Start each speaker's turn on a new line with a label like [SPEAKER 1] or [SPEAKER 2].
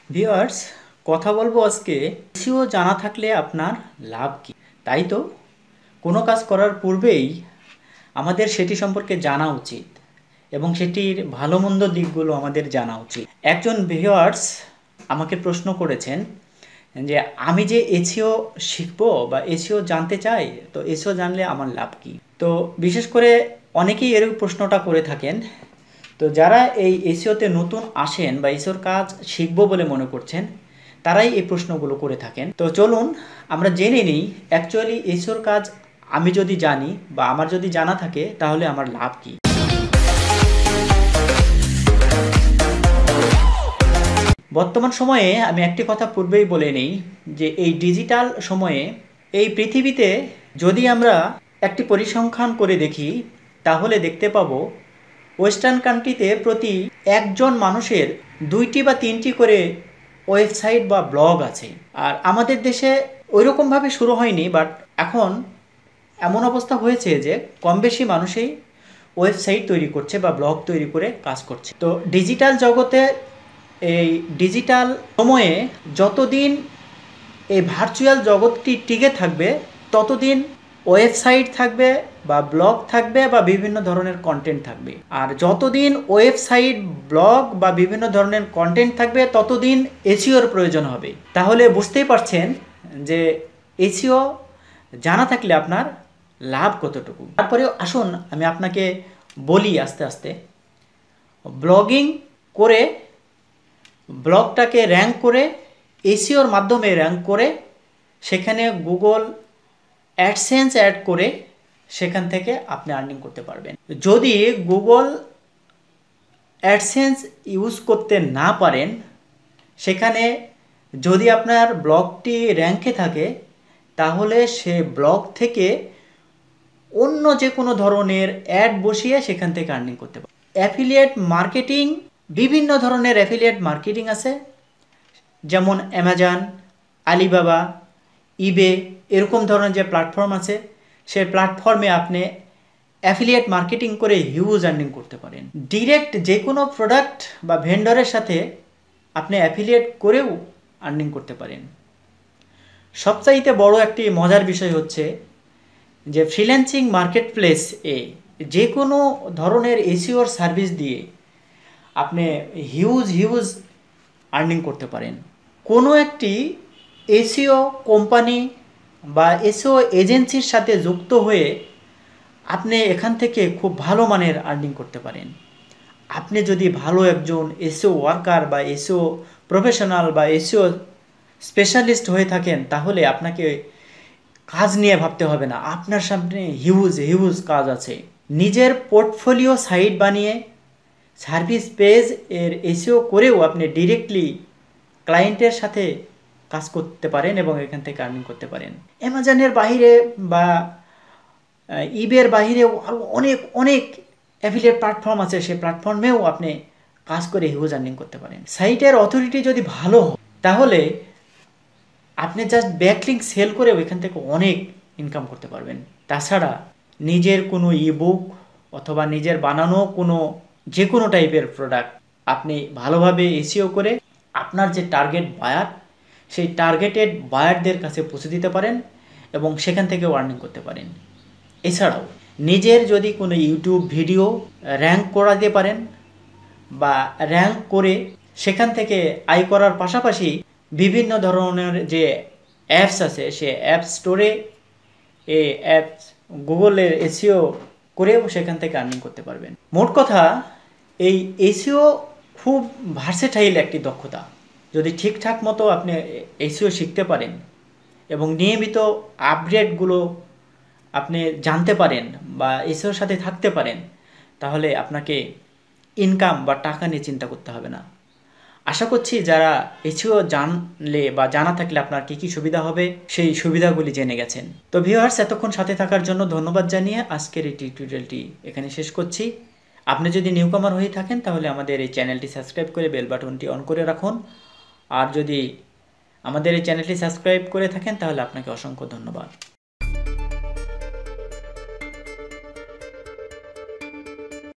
[SPEAKER 1] Viewers, কথা বলবো আজকে এসইও জানা থাকলে আপনার লাভ কি। তাই তো কোনো কাজ করার পূর্বেই আমাদের সেটি সম্পর্কে জানা উচিত এবং সেটির ভালো মন্দ দিকগুলো আমাদের জানা উচিত। একজন ভিউয়ার্স আমাকে প্রশ্ন করেছেন যে আমি যে এসইও শিখবো বা এসইও জানতে চাই, তো এসইও জানলে আমার লাভ কি। তো বিশেষ করে অনেকেই এর প্রশ্নটা করে থাকেন। তো যারা এই এসইওতে নতুন আসেন বা এসইওর কাজ শিখবো বলে মনে করছেন, তারাই এই প্রশ্নগুলো করে থাকেন। তো চলুন আমরা জেনে নিই অ্যাকচুয়ালি এসইওর কাজ আমি যদি জানি বা আমার যদি জানা থাকে তাহলে আমার লাভ কি। বর্তমান সময়ে আমি একটি কথা পূর্বেই বলে নিই যে এই ডিজিটাল সময়ে এই পৃথিবীতে যদি আমরা একটি পরিসংখ্যান করে দেখি তাহলে দেখতে পাবো ওয়েস্টার্ন কান্ট্রিতে প্রতি একজন মানুষের 2টি বা 3টি করে ওয়েবসাইট বা ব্লগ আছে। আর আমাদের দেশে ওইরকমভাবে শুরু হয়নি, বাট এখন এমন অবস্থা হয়েছে যে কম বেশি মানুষই ওয়েবসাইট তৈরি করছে বা ব্লগ তৈরি করে কাজ করছে। তো ডিজিটাল জগতে এই ডিজিটাল সময়ে যতদিন এই ভার্চুয়াল জগৎটি টিকে থাকবে ততদিন ওয়েবসাইট থাকবে বা ব্লগ থাকবে বা বিভিন্ন ধরনের কন্টেন্ট থাকবে। আর যতদিন ওয়েবসাইট, ব্লগ বা বিভিন্ন ধরনের কন্টেন্ট থাকবে ততদিন এসইওর প্রয়োজন হবে। তাহলে বুঝতেই পারছেন যে এসইও জানা থাকলে আপনার লাভ কতটুকু। তারপরে আসুন আমি আপনাকে বলি আস্তে আস্তে। ব্লগিং করে ব্লগটাকে র্যাঙ্ক করে এসইওর মাধ্যমে র্যাঙ্ক করে সেখানে গুগল অ্যাডসেন্স অ্যাড করে সেখান থেকে আপনি আর্নিং করতে পারবেন। যদি গুগল অ্যাডসেন্স ইউজ করতে না পারেন, সেখানে যদি আপনার ব্লগটি র্যাঙ্কে থাকে তাহলে সে ব্লগ থেকে অন্য যে কোনো ধরনের অ্যাড বসিয়ে সেখান থেকে আর্নিং করতে পারবেন। অ্যাফিলিয়েট মার্কেটিং, বিভিন্ন ধরনের অ্যাফিলিয়েট মার্কেটিং আছে, যেমন অ্যামাজন, আলিবাবা, ইবে, এরকম ধরনের যে প্ল্যাটফর্ম আছে সেই প্ল্যাটফর্মে আপনি অ্যাফিলিয়েট মার্কেটিং করে হিউজ আর্নিং করতে পারেন। ডিরেক্ট যে কোনো প্রোডাক্ট বা ভেন্ডরের সাথে আপনি অ্যাফিলিয়েট করেও আর্নিং করতে পারেন। সবচাইতে বড় একটি মজার বিষয় হচ্ছে যে ফ্রিল্যান্সিং মার্কেট প্লেস এ যে কোনো ধরনের এসইওর সার্ভিস দিয়ে আপনি হিউজ আর্নিং করতে পারেন। কোনো একটি এসইও কোম্পানি বা এসইও এজেন্সির সাথে যুক্ত হয়ে আপনি এখান থেকে খুব ভালো মানের আর্নিং করতে পারেন। আপনি যদি ভালো একজন এসইও ওয়ার্কার বা এসইও প্রফেশনাল বা এসইও স্পেশালিস্ট হয়ে থাকেন তাহলে আপনাকে কাজ নিয়ে ভাবতে হবে না, আপনার সামনে হিউজ কাজ আছে। নিজের পোর্টফোলিও সাইট বানিয়ে সার্ভিস পেজ এর এসইও করেও আপনি ডিরেক্টলি ক্লায়েন্টের সাথে কাজ করতে পারেন এবং এখান থেকে আর্নিং করতে পারেন। অ্যামাজনের বাইরে বা ইবের বাইরেও আরও অনেক অ্যাফিলিয়েট প্ল্যাটফর্ম আছে, সেই প্ল্যাটফর্মেও আপনি কাজ করে হিউজ আর্নিং করতে পারেন। সাইটের অথরিটি যদি ভালো হয় তাহলে আপনি জাস্ট ব্যাকলিঙ্ক সেল করে ওইখান থেকে অনেক ইনকাম করতে পারবেন। তাছাড়া নিজের কোনো ইবুক অথবা নিজের বানানো যে কোনো টাইপের প্রোডাক্ট আপনি ভালোভাবে এসইও করে আপনার যে টার্গেট বায়ার, সেই টার্গেটেড বায়ারদের কাছে পৌঁছে দিতে পারেন এবং সেখান থেকেও আর্নিং করতে পারেন। এছাড়াও নিজের যদি কোনো ইউটিউব ভিডিও র্যাঙ্ক করাতে পারেন বা র্যাঙ্ক করে সেখান থেকে আয় করার পাশাপাশি বিভিন্ন ধরনের যে অ্যাপস আছে সে অ্যাপ স্টোরে এই অ্যাপস গুগলের এসইও করেও সেখান থেকে আর্নিং করতে পারবেন। মোট কথা, এই এসইও খুব ভার্সেটাইল একটি দক্ষতা। যদি ঠিকঠাক মতো আপনি এসইও শিখতে পারেন এবং নিয়মিত আপগ্রেডগুলো আপনি জানতে পারেন বা এসইওর সাথে থাকতে পারেন তাহলে আপনাকে ইনকাম বা টাকা নিয়ে চিন্তা করতে হবে না। আশা করছি যারা এসইও জানলে বা জানা থাকলে আপনার কী সুবিধা হবে সেই সুবিধাগুলি জেনে গেছেন। তো ভিউয়ার্স, এতক্ষণ সাথে থাকার জন্য ধন্যবাদ জানিয়ে আজকের এই টিউটোরিয়ালটি এখানে শেষ করছি। আপনি যদি নিউকামার হয়ে থাকেন তাহলে আমাদের এই চ্যানেলটি সাবস্ক্রাইব করে বেল বাটনটি অন করে রাখুন। আর যদি আমাদের এই চ্যানেলটি সাবস্ক্রাইব করে থাকেন তাহলে আপনাকে অসংখ্য ধন্যবাদ।